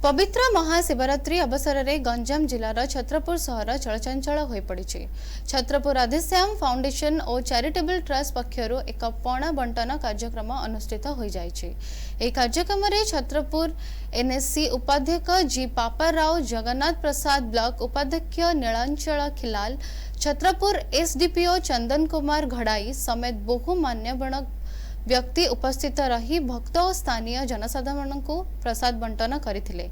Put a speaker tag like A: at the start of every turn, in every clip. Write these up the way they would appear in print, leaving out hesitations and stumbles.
A: पवित्र महाशिवरात्रि अवसर में गंजाम जिलार छत्रपुर सहर चलचंचल हो पड़ी। छत्रपुर राधेश्याम फाउंडेशन और चैरिटेबल ट्रस्ट पक्षर एक पणा बंटन कार्यक्रम अनुष्ठित हो जाए। कार्यक्रम में छत्रपुर एनएससी उपाध्यक्ष जी पापाराव, जगन्नाथ प्रसाद ब्लॉक उपाध्यक्ष नीलांचल खिलाल, छत्रपुर एसडीपीओ चंदन कुमार घड़ाई समेत बहु मान्यगण व्यक्ति उपस्थित रही भक्त और स्थानीय जनसाधारण को प्रसाद बंटन करथिले।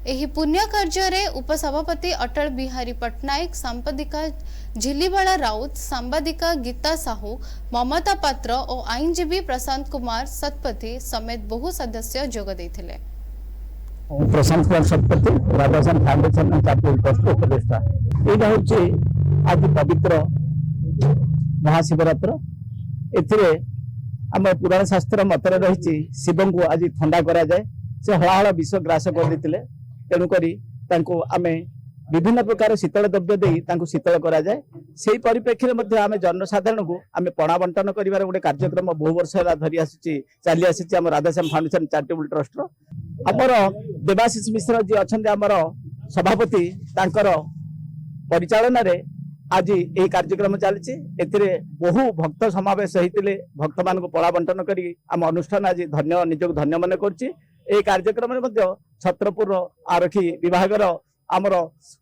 A: एही पुण्य कार्य रे उपसभापति अटल बिहारी पटनायक, सांबादिका झिलीबाला राउत, सांबादिका गीता साहू, ममता पात्र और आईनजीवी प्रशांत कुमार सतपथी समेत बहु सदस्य जोग देथिले।
B: Prashant Kumar Satpathy, Radhashyam foundation and charitable trust उपदेष्टा। एटा होची आज पवित्र महाशिवरात्र। एथिरे आम पुराण शास्त्र मतर रही शिव को आज थंडा करा जाए। से हलाहल विष ग्रास कर देते, तेणुक आम विभिन्न प्रकार शीतल द्रव्य दे शीतल करा जाए। से परिप्रेक्षी में आम जनसाधारण को आम पणा बंटन कर गोटे कार्यक्रम बहु वर्ष धरी चली आसी आम राधाश्याम फाउंडेशन चैरिटेबल ट्रस्ट। आमर देवाशीष मिश्र जी अच्छा आमर सभापति परिचालन रे आज ये कार्यक्रम चली। बहु भक्त समावेश होते, भक्त मान पड़ा बंटन कर आम अनुष्ठान आज धन्य निजक धन्य मन कर। कार्यक्रम में छत्रपुर आरक्षी विभाग आमर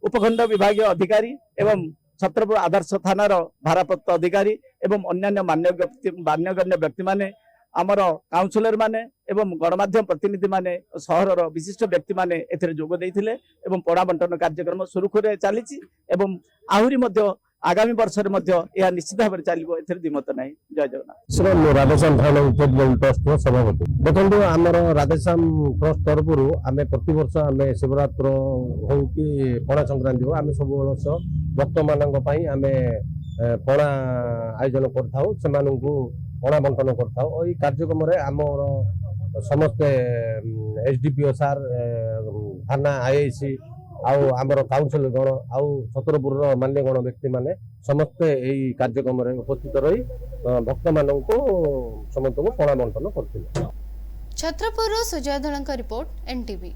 B: उपखंड विभाग अधिकारी एवं छत्रपुर आदर्श थानार भारप्राप्त अधिकारी एवं अन्य मान्यगण्य व्यक्ति माने, आमर काउंसिलर माने एवं गणमाध्यम प्रतिनिधि माने, सहर विशिष्ट व्यक्ति माने एथिरे जोग देइथिले एवं पड़ा बंटन कार्यक्रम सुरुखुरे चली। आहुरी आगामी वर्ष यह निश्चित भाव में चलो, ए दिमत ना। जय जगन्नाथ।
C: राधेश्याम फाउंडेशन ट्रस्ट सभापति। देखो आम राधेश्याम ट्रस्ट तरफ आम प्रत वर्ष आम शिवरात्र हो कि पणा संक्रांति हो आम सब वर्ष भक्त मान आम पणा आयोजन कर पणा बंटन कर। कार्यक्रम आम समस्ते एसडीपीओ सार, थाना आईआईसी आमर काउंसिल गण छत्रपुर मान्यगण व्यक्ति माने समस्ते यही कार्यक्रम उपस्थित रही भक्त मान समस्त को पणा बंटन करथिले।
A: छत्रपुर सुजय धड़क रिपोर्ट, एनटीवी।